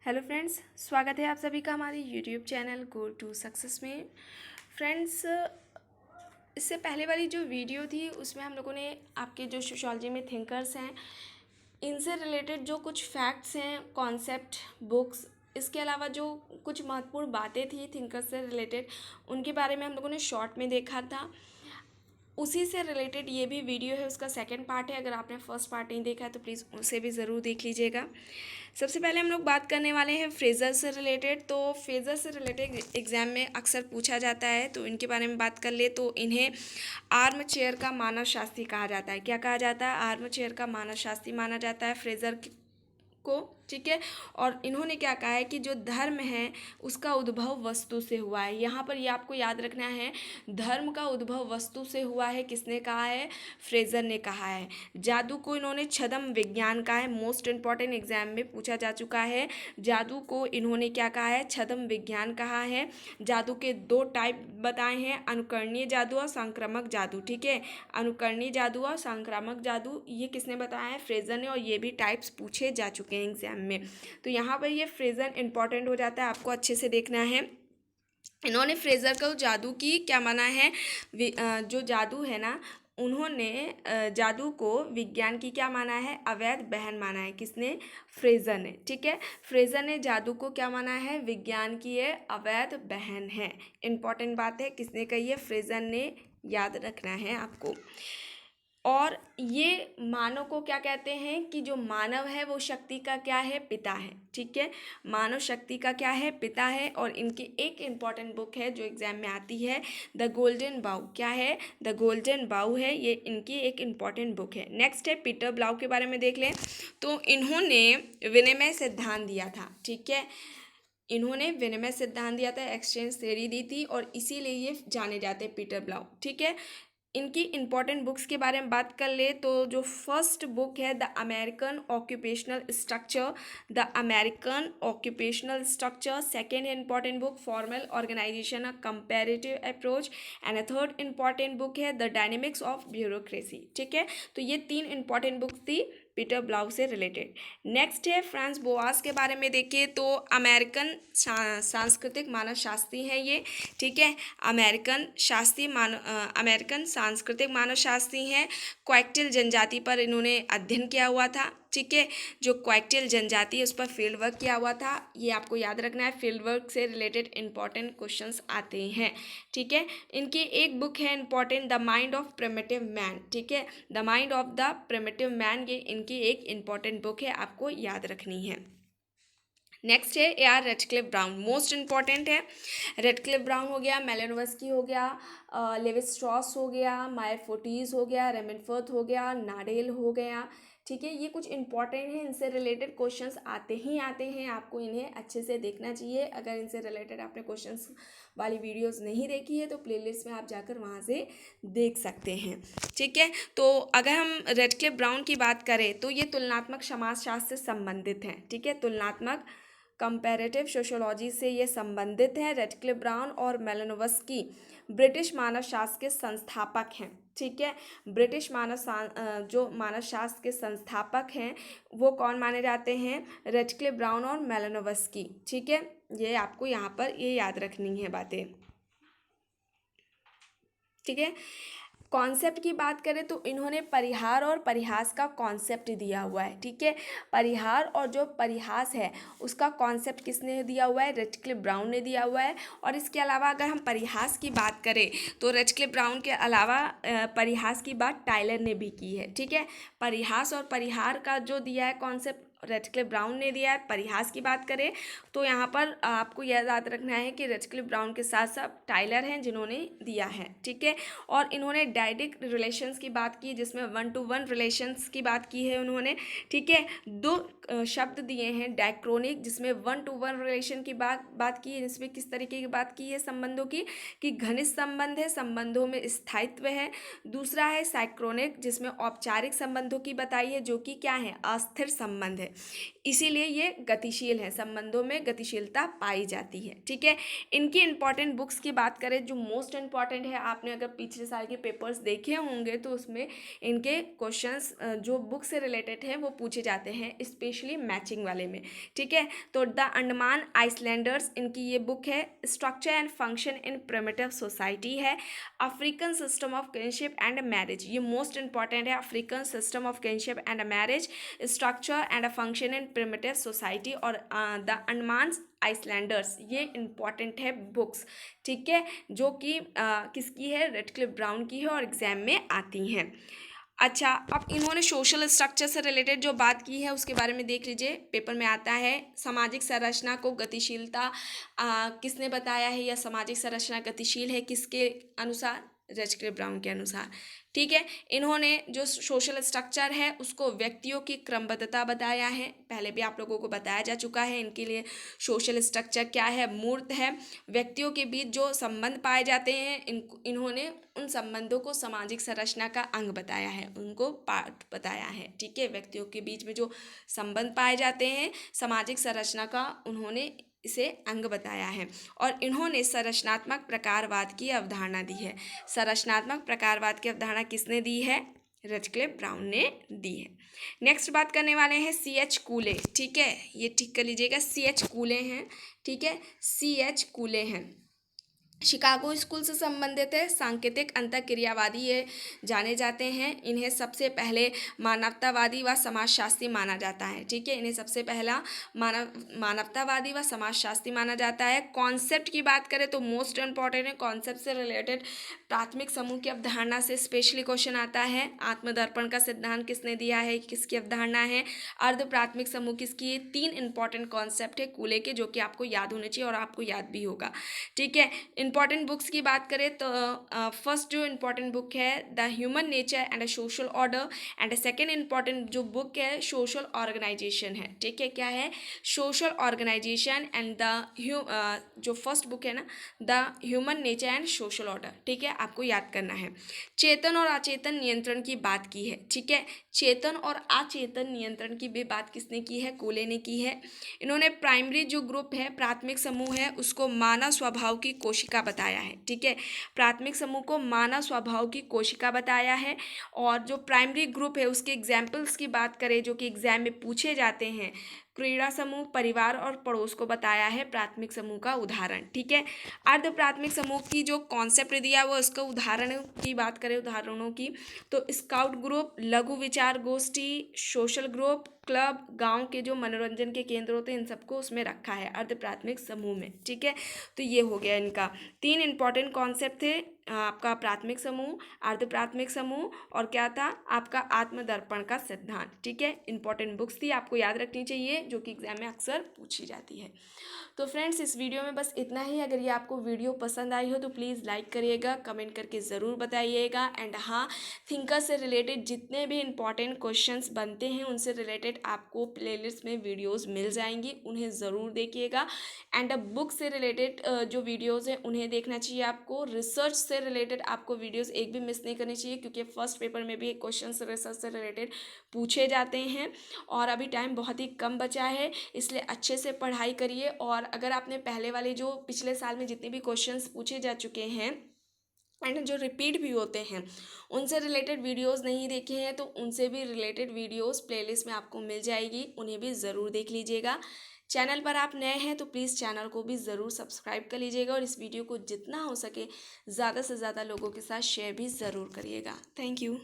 Hello friends, स्वागत है आप सभी का हमारे YouTube channel go to success में। फ्रेंड्स, इससे पहले वाली जो वीडियो थी उसमें हम लोगों ने आपके जो सोशियोलॉजी में थिंकर्स हैं इनसे रिलेटेड जो कुछ फैक्ट्स हैं, कॉन्सेप्ट, बुक्स, इसके अलावा जो कुछ महत्वपूर्ण बातें थी थिंकर्स से रिलेटेड उनके बारे में हम लोगों ने शॉर्ट में देखा था। उसी से रिलेटेड ये भी वीडियो है, उसका सेकंड पार्ट है। अगर आपने फर्स्ट पार्ट नहीं देखा है तो प्लीज़ उसे भी ज़रूर देख लीजिएगा। सबसे पहले हम लोग बात करने वाले हैं फ्रेज़र से रिलेटेड। तो फ्रेज़र से रिलेटेड एग्ज़ाम में अक्सर पूछा जाता है, तो इनके बारे में बात कर ले तो इन्हें आर्म चेयर का मानव शास्त्री कहा जाता है। क्या कहा जाता है? आर्म चेयर का मानव शास्त्री माना जाता है फ्रेज़र को। ठीक है। और इन्होंने क्या कहा है कि जो धर्म है उसका उद्भव वस्तु से हुआ है। यहाँ पर ये आपको याद रखना है, धर्म का उद्भव वस्तु से हुआ है। किसने कहा है? फ्रेजर ने कहा है। जादू को इन्होंने छद्म विज्ञान कहा है। मोस्ट इंपॉर्टेंट एग्जाम में पूछा जा चुका है। जादू को इन्होंने क्या कहा है? छद्म विज्ञान कहा है। जादू के दो टाइप बताए हैं, अनुकरणीय जादू और संक्रामक जादू। ठीक है, अनुकरणीय जादू और संक्रामक जादू ये किसने बताया है? फ्रेजर ने। और ये भी टाइप्स पूछे जा चुके हैं एग्जाम में। तो यहाँ पर ये फ्रेजर इंपॉर्टेंट हो जाता है, आपको अच्छे से देखना है। इन्होंने फ्रेजर को जादू की क्या माना है? जो जादू है ना, उन्होंने जादू को विज्ञान की क्या माना है? अवैध बहन माना है। किसने? फ्रेजर ने। ठीक है, फ्रेजर ने जादू को क्या माना है? विज्ञान की ये अवैध बहन है। इंपॉर्टेंट बात है, किसने कही है? फ्रेजर ने। याद रखना है आपको। और ये मानव को क्या कहते हैं कि जो मानव है वो शक्ति का क्या है? पिता है। ठीक है, मानव शक्ति का क्या है? पिता है। और इनकी एक इम्पॉर्टेंट बुक है जो एग्जाम में आती है, द गोल्डन बाउ। क्या है? द गोल्डन बाउ है, ये इनकी एक इम्पॉर्टेंट बुक है। नेक्स्ट है पीटर ब्लाउ के बारे में देख लें। तो इन्होंने विनिमय सिद्धांत दिया था। ठीक है, इन्होंने विनिमय सिद्धांत दिया था, एक्सचेंज थ्योरी दी थी, और इसीलिए ये जाने जाते हैं पीटर ब्लाउ। ठीक है, इनकी इंपॉर्टेंट बुक्स के बारे में बात कर ले तो जो फर्स्ट बुक है the American occupational structure, the American occupational structure. Second important book formal organization a comparative approach. And third important book है द डायनेमिक्स ऑफ ब्यूरोक्रेसी। ठीक है, तो ये तीन इंपॉर्टेंट बुक थी पीटर ब्लाउ से रिलेटेड। नेक्स्ट है फ्रांस बोआस के बारे में देखिए तो अमेरिकन सांस्कृतिक मानव शास्त्री हैं ये। ठीक है, अमेरिकन सांस्कृतिक मानव शास्त्री हैं। क्वैक्टिल जनजाति पर इन्होंने अध्ययन किया हुआ था। ठीक है, जो क्वैक्टिल जनजाति है उस पर फील्ड वर्क किया हुआ था, ये आपको याद रखना है। फील्ड वर्क से रिलेटेड इंपॉर्टेंट क्वेश्चंस आते हैं। ठीक है, इनकी एक बुक है important, the mind of primitive man. ठीक है, the mind of the primitive man, ये इनकी एक इंपॉर्टेंट बुक है, आपको याद रखनी है। नेक्स्ट है A R Radcliffe Brown, most important है। रेडक्लिफ ब्राउन हो गया, मेलेनोवस्की हो गया, लेविस स्ट्रॉस हो गया, मायर फोर्टीज हो गया, रेमनफर्थ हो गया, नाडेल हो गया। ठीक है, ये कुछ इंपॉर्टेंट है, इनसे रिलेटेड क्वेश्चंस आते ही आते हैं, आपको इन्हें अच्छे से देखना चाहिए। अगर इनसे रिलेटेड आपने क्वेश्चंस वाली वीडियोस नहीं देखी है तो प्लेलिस्ट में आप जाकर वहाँ से देख सकते हैं। ठीक है, तो अगर हम रेडक्लिफ ब्राउन की बात करें तो ये तुलनात्मक समाजशास्त्र से संबंधित हैं। ठीक है, तुलनात्मक कंपैरेटिव सोशियोलॉजी से ये संबंधित हैं। रेडक्लिफ ब्राउन और मेलेनोवस्की ब्रिटिश मानव शास्त्र के संस्थापक हैं। ठीक है, ब्रिटिश जो मानव शास्त्र के संस्थापक हैं वो कौन माने जाते हैं? रेडक्लिफ ब्राउन और मेलेनोवस्की। ठीक है, ये आपको यहाँ पर ये याद रखनी है बातें। ठीक है, कॉन्सेप्ट की बात करें तो इन्होंने परिहार और परिहास का कॉन्सेप्ट दिया हुआ है। ठीक है, परिहार और जो परिहास है उसका कॉन्सेप्ट किसने दिया हुआ है? रेडक्लिफ ब्राउन ने दिया हुआ है। और इसके अलावा अगर हम परिहास की बात करें तो रेडक्लिफ ब्राउन के अलावा परिहास की बात टाइलर ने भी की है। ठीक है, परिहास और परिहार का जो दिया है कॉन्सेप्ट रेडक्लिफ ब्राउन ने दिया है। परिहास की बात करें तो यहाँ पर आपको यह याद रखना है कि रेडक्लिफ ब्राउन के साथ साथ टाइलर हैं जिन्होंने दिया है। ठीक है, और इन्होंने डायडिक रिलेशंस की बात की जिसमें 1 to 1 रिलेशंस की बात की है उन्होंने। ठीक है, दो शब्द दिए हैं, डायक्रोनिक जिसमें 1 to 1 रिलेशन की बात की है, जिसमें किस तरीके की बात की है संबंधों की, कि घनिष्ठ संबंध है, संबंधों में स्थायित्व है। दूसरा है साइक्रोनिक जिसमें औपचारिक संबंधों की बताई है, जो कि क्या है? अस्थिर संबंध है, इसीलिए ये गतिशील है, संबंधों में गतिशीलता पाई जाती है। ठीक है, इनकी इंपॉर्टेंट बुक्स की बात करें जो मोस्ट इंपॉर्टेंट है, आपने अगर पिछले साल के पेपर्स देखे होंगे तो उसमें इनके क्वेश्चंस जो बुक से रिलेटेड हैं वो पूछे जाते हैं। स्पेशल स्पेशली मैचिंग वाले में, ठीक है। तो द अंडमान आइसलैंडर्स, इनकी ये बुक है। Structure and function in primitive society है। African system of kinship and marriage, ये मोस्ट इंपॉर्टेंट है। African system of kinship and marriage, structure and function in primitive society और द अंडमान आइसलैंडर्स, ये important है books, ठीक है, जो कि किसकी है, रेडक्लिफ ब्राउन की है और एग्जाम में आती हैं। अच्छा, अब इन्होंने सोशल स्ट्रक्चर से रिलेटेड जो बात की है उसके बारे में देख लीजिए, पेपर में आता है। सामाजिक संरचना को गतिशीलता किसने बताया है, या सामाजिक संरचना गतिशील है किसके अनुसार, रेडक्लिफ ब्राउन के अनुसार, ठीक है। इन्होंने जो सोशल स्ट्रक्चर है उसको व्यक्तियों की क्रमबद्धता बताया है, पहले भी आप लोगों को बताया जा चुका है। इनके लिए सोशल स्ट्रक्चर क्या है, मूर्त है। व्यक्तियों के बीच जो संबंध पाए जाते हैं, इन्होंने उन संबंधों को सामाजिक संरचना का अंग बताया है, उनको पार्ट बताया है, ठीक है। व्यक्तियों के बीच में जो संबंध पाए जाते हैं सामाजिक संरचना का, उन्होंने इसे अंग बताया है। और इन्होंने संरचनात्मक प्रकारवाद की अवधारणा दी है। संरचनात्मक प्रकारवाद की अवधारणा किसने दी है, रेडक्लिफ ब्राउन ने दी है। नेक्स्ट बात करने वाले हैं C.H. कूले, ठीक है, ये ठीक कर लीजिएगा, C.H. कूले हैं, ठीक है, C.H. कूले हैं। शिकागो स्कूल से संबंधित है। सांकेतिक अंतःक्रियावादी ये जाने जाते हैं। इन्हें सबसे पहले मानवतावादी व समाजशास्त्री माना जाता है, ठीक है, इन्हें सबसे पहला मानवतावादी व समाजशास्त्री माना जाता है। कॉन्सेप्ट की बात करें तो मोस्ट इम्पॉर्टेंट है, कॉन्सेप्ट से रिलेटेड प्राथमिक समूह की अवधारणा से स्पेशली क्वेश्चन आता है। आत्मदर्पण का सिद्धांत किसने दिया है, किसकी अवधारणा है। अर्ध प्राथमिक समूह किसकी, 3 इंपॉर्टेंट कॉन्सेप्ट है कूले के, जो कि आपको याद होने चाहिए और आपको याद भी होगा, ठीक है। इंपॉर्टेंट बुक्स की बात करें तो फर्स्ट जो इंपॉर्टेंट बुक है the human nature and social order, and second important जो बुक है सोशल ऑर्गेनाइजेशन है, ठीक है, क्या है, सोशल ऑर्गेनाइजेशन। एंड द जो फर्स्ट बुक है ना, the human nature and social order, ठीक है, आपको याद करना है। चेतन और अचेतन नियंत्रण की बात की है, ठीक है, चेतन और अचेतन नियंत्रण की भी बात किसने की है, कूले ने की है। इन्होंने प्राइमरी जो ग्रुप है, प्राथमिक समूह है, उसको मानव स्वभाव की कोशिका बताया है, ठीक है, प्राथमिक समूह को मानव स्वभाव की कोशिका बताया है। और जो प्राइमरी ग्रुप है उसके एग्जाम्पल्स की बात करें जो कि एग्जाम में पूछे जाते हैं, क्रीड़ा समूह, परिवार और पड़ोस को बताया है प्राथमिक समूह का उदाहरण, ठीक है। अर्ध प्राथमिक समूह की जो कॉन्सेप्ट दिया वो इसका उदाहरण की बात करें, उदाहरणों की, तो स्काउट ग्रुप, लघु विचार गोष्ठी, सोशल ग्रुप, क्लब, गांव के जो मनोरंजन के केंद्र होते हैं, इन सबको उसमें रखा है अर्ध प्राथमिक समूह में, ठीक है। तो ये हो गया इनका 3 इंपॉर्टेंट कॉन्सेप्ट थे, आपका प्राथमिक समूह, अर्ध प्राथमिक समूह और क्या था आपका आत्मदर्पण का सिद्धांत, ठीक है। इंपॉर्टेंट बुक्स थी, आपको याद रखनी चाहिए, जो कि एग्जाम में अक्सर पूछी जाती है। तो फ्रेंड्स, इस वीडियो में बस इतना ही। अगर ये आपको वीडियो पसंद आई हो तो प्लीज़ लाइक करिएगा, कमेंट करके ज़रूर बताइएगा। एंड हाँ, थिंकर से रिलेटेड जितने भी इंपॉर्टेंट क्वेश्चंस बनते हैं उनसे रिलेटेड आपको प्लेलिस्ट में वीडियोस मिल जाएंगी, उन्हें ज़रूर देखिएगा। एंड बुक से रिलेटेड जो वीडियोस हैं उन्हें देखना चाहिए आपको। रिसर्च से रिलेटेड आपको वीडियोस एक भी मिस नहीं करनी चाहिए, क्योंकि फर्स्ट पेपर में भी क्वेश्चन रिसर्च से रिलेटेड पूछे जाते हैं और अभी टाइम बहुत ही कम बचा है, इसलिए अच्छे से पढ़ाई करिए। और अगर आपने पहले वाले जो पिछले साल में जितने भी क्वेश्चंस पूछे जा चुके हैं एंड जो रिपीट भी होते हैं उनसे रिलेटेड वीडियोस नहीं देखे हैं तो उनसे भी रिलेटेड वीडियोस प्लेलिस्ट में आपको मिल जाएगी, उन्हें भी ज़रूर देख लीजिएगा। चैनल पर आप नए हैं तो प्लीज़ चैनल को भी ज़रूर सब्सक्राइब कर लीजिएगा और इस वीडियो को जितना हो सके ज़्यादा से ज़्यादा लोगों के साथ शेयर भी ज़रूर करिएगा। Thank you.